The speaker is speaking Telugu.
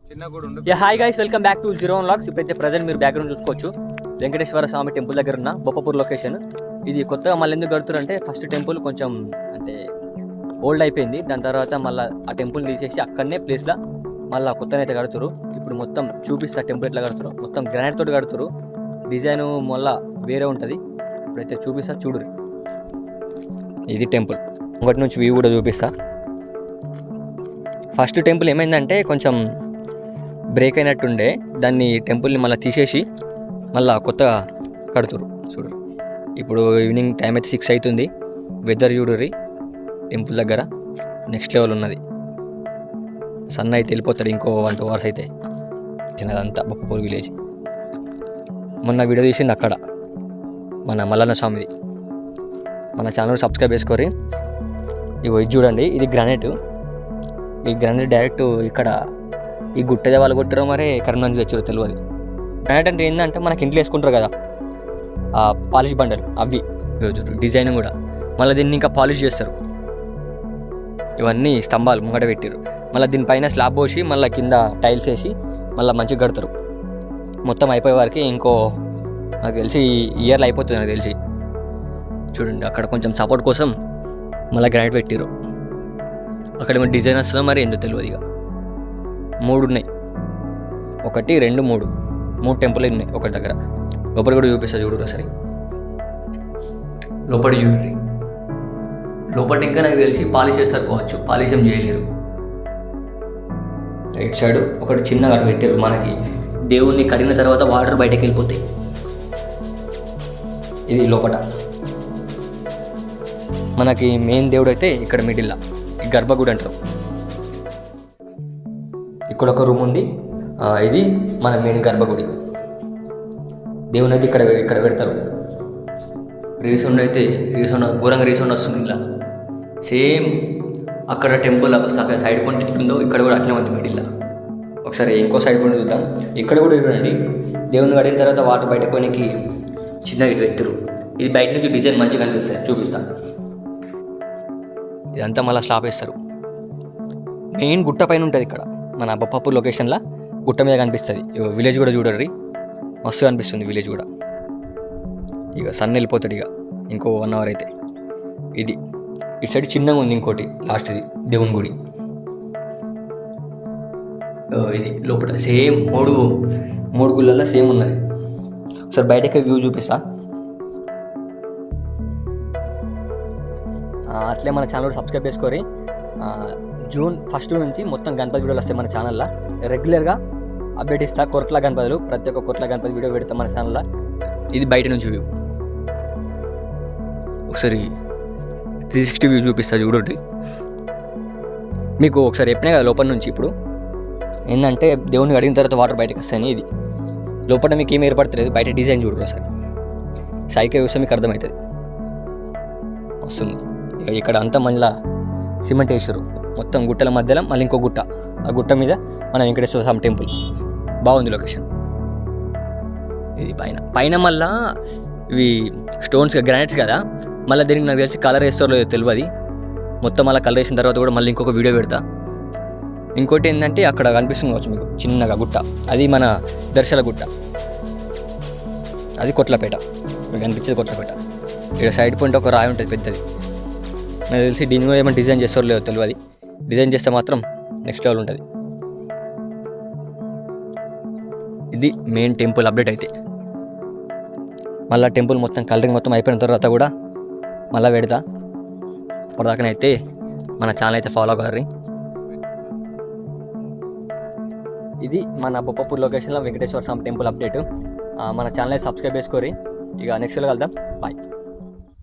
Hi guys, welcome back to zero vlogs. ఇప్పుడైతే ప్రజెంట్ మీరు బ్యాక్గ్రౌండ్ చూసుకోవచ్చు. వెంకటేశ్వర స్వామి టెంపుల్ దగ్గర ఉన్న బొప్పపూర్ లొకేషన్. ఇది కొత్తగా మళ్ళీ ఎందుకు కడుతున్నారు అంటే, ఫస్ట్ టెంపుల్ కొంచెం అంటే ఓల్డ్ అయిపోయింది. దాని తర్వాత మళ్ళీ ఆ టెంపుల్ తీసేసి అక్కడనే ప్లేస్లో మళ్ళీ కొత్తగా అయితే కడుతురు. ఇప్పుడు మొత్తం చూపిస్తా టెంపుల్ ఎట్లా కడుతురు. మొత్తం గ్రానైట్ తోటి కడుతురు. డిజైన్ మళ్ళీ వేరే ఉంటుంది. ఇప్పుడైతే చూపిస్తా, చూడు. ఇది టెంపుల్ ఒకటి నుంచి వ్యూ కూడా చూపిస్తా. ఫస్ట్ టెంపుల్ ఏమైందంటే కొంచెం బ్రేక్ అయినట్టుండే, దాన్ని టెంపుల్ని మళ్ళీ తీసేసి మళ్ళీ కొత్తగా కడుతురు. చూడు, ఇప్పుడు ఈవినింగ్ టైం అయితే 6 అవుతుంది. వెదర్ చూడుర్రి, టెంపుల్ దగ్గర నెక్స్ట్ లెవెల్ ఉన్నది. సన్ అయితే వెళ్ళిపోతాడు ఇంకో 1-2 hours అయితే. చిన్నదంతా బొప్పపూర్ విలేజ్. మొన్న వీడియో తీసింది అక్కడ మన మల్లన్న స్వామిది. మన ఛానల్ సబ్స్క్రైబ్ చేసుకోరి. ఇగో ఇది చూడండి, ఇది గ్రానైట్. ఈ గ్రానైట్ డైరెక్ట్ ఇక్కడ ఈ గుట్టదే వాళ్ళు కొట్టారో మరి కరీంనగర్ తెచ్చారో తెలియదు. గ్రానైట్ అంటే ఏంటంటే మనకి ఇంట్లో వేసుకుంటారు కదా ఆ పాలిష్ బండలు, అవి డిజైన్ కూడా మళ్ళీ దీన్ని ఇంకా పాలిష్ చేస్తారు. ఇవన్నీ స్తంభాలు ముంగట పెట్టారు. మళ్ళీ దీనిపైన స్లాబ్ పోసి మళ్ళీ కింద టైల్స్ వేసి మళ్ళీ మంచిగా కడతారు. మొత్తం అయిపోయే వారికి ఇంకో నాకు తెలిసి ఇయర్లో అయిపోతుంది నాకు తెలిసి. చూడండి, అక్కడ కొంచెం సపోర్ట్ కోసం మళ్ళీ గ్రానైట్ పెట్టారు. అక్కడ ఏమైనా డిజైన్ వస్తుందో మరి ఎందుకు తెలియదు. ఇక 3 ఉన్నాయి, 1, 2, 3 టెంపుల్ ఉన్నాయి ఒకటి దగ్గర. లోపల కూడా చూపిస్తా, చూడరు సరే. లోపల చూడండి, లోపల ఇంకా నాకు తెలిసి పాలిష్ చేస్తారు కావచ్చు, పాలిష్ ఏం చేయలేరు. రైట్ సైడ్ ఒకటి చిన్నగా అటు పెట్టారు. మనకి దేవుణ్ణి కడిగిన తర్వాత వాటర్ బయటకు వెళ్ళిపోతాయి. ఇది లోపల మనకి మెయిన్ దేవుడు అయితే ఇక్కడ మిడిల్లో ఈ గర్భగుడి అంటారు. ఇక్కడ ఒక రూమ్ ఉంది. ఇది మన మెయిన్ గర్భగుడి. దేవుని అయితే ఇక్కడ పెడతారు. రీసౌండ్ అయితే ఘోరంగా రీసౌండ్ వస్తుంది. ఇలా సేమ్ అక్కడ టెంపుల్ సైడ్ పాయింట్ ఎట్లుందో ఇక్కడ కూడా అట్లే ఉంది మిడిల్లో. ఒకసారి ఇంకో సైడ్ పాయింట్ చూద్దాం. ఇక్కడ కూడా చూడండి, దేవుని కడిగిన తర్వాత వాటర్ బయట కొనికి చిన్నగా ఇటు పెట్టారు. ఇది బయట నుంచి డిజైన్ మంచిగా కనిపిస్తుంది, చూపిస్తాను. ఇదంతా మళ్ళీ స్లాబ్ వేస్తారు. మెయిన్ గుట్ట పైన ఉంటుంది ఇక్కడ మన బొప్పపూర్ లొకేషన్లో. గుట్ట మీద కనిపిస్తుంది. విలేజ్ కూడా చూడర్రి, మస్తు కనిపిస్తుంది విలేజ్ కూడా. ఇక సన్ వెళ్ళిపోతాడు ఇక ఇంకో 1 hour అయితే. ఇది ఇటు సైడ్ చిన్నగా ఉంది ఇంకోటి లాస్ట్ది దేవుని గుడి. ఇది లోపల సేమ్ మూడు గుళ్ళల్లో సేమ్ ఉన్నది. ఒకసారి బయటకి వ్యూ చూపిస్తా. అట్లే మన ఛానల్ సబ్స్క్రైబ్ చేసుకోరి. జూన్ 1 నుంచి మొత్తం గణపతి వీడియోలు వస్తాయి మన ఛానల్లో. రెగ్యులర్గా అప్డేట్ ఇస్తా. కొరట్ల గణపతులు, ప్రతి ఒక్క కొరట్ల గణపతి వీడియో పెడతాం మన ఛానల్లో. ఇది బయట నుంచి వ్యూ. ఒకసారి 360 వ్యూ చూపిస్తా, చూడండి. మీకు ఒకసారి చెప్పినా కదా లోపల నుంచి. ఇప్పుడు ఏంటంటే దేవుని అడిగిన తర్వాత వాటర్ బయటకు వస్తాయని. ఇది లోపల మీకు ఏమి ఏర్పడతలేదు, బయట డిజైన్ చూడరు. ఒకసారి సైకిల్ చూస్తే మీకు అర్థమవుతుంది, వస్తుంది. ఇక్కడ అంతా మళ్ళీ సిమెంట్ వేసారు మొత్తం గుట్టల మధ్యలో. మళ్ళీ ఇంకో గుట్ట, ఆ గుట్ట మీద మన వెంకటేశ్వర స్వామి టెంపుల్. బాగుంది లొకేషన్. ఇది పైన మళ్ళీ ఇవి స్టోన్స్ గ్రానైట్స్ కదా, మళ్ళీ దీనికి నాకు తెలిసి కలర్ వేస్తారో లేదో తెలియదు. మొత్తం మళ్ళీ కలర్ వేసిన తర్వాత కూడా మళ్ళీ ఇంకొక వీడియో పెడతా. ఇంకోటి ఏంటంటే అక్కడ కనిపిస్తుంది కావచ్చు మీకు చిన్నగా గుట్ట, అది మన దర్శల గుట్ట. అది కొట్లపేట, మీకు కనిపించేది కొట్లపేట. ఇక్కడ సైడ్ పాయింట్ ఒక రాయి ఉంటుంది పెద్దది. నాకు తెలిసి దీన్ని కూడా ఏమైనా డిజైన్ చేస్తారో లేదో తెలియదు. డిజైన్ చేస్తే మాత్రం నెక్స్ట్ లెవెల్ ఉంటుంది. ఇది మెయిన్ టెంపుల్ అప్డేట్ అయితే. మళ్ళీ టెంపుల్ మొత్తం కలరింగ్ మొత్తం అయిపోయిన తర్వాత కూడా మళ్ళీ పెడతా. అప్పటిదాకానైతే మన ఛానల్ అయితే ఫాలో అవ్వరు. ఇది మన బొప్పపూర్ లొకేషన్లో వెంకటేశ్వర స్వామి టెంపుల్ అప్డేట్. మన ఛానల్ అయితే సబ్స్క్రైబ్ చేసుకోరి. ఇక నెక్స్ట్లో కలుద్దాం. బాయ్.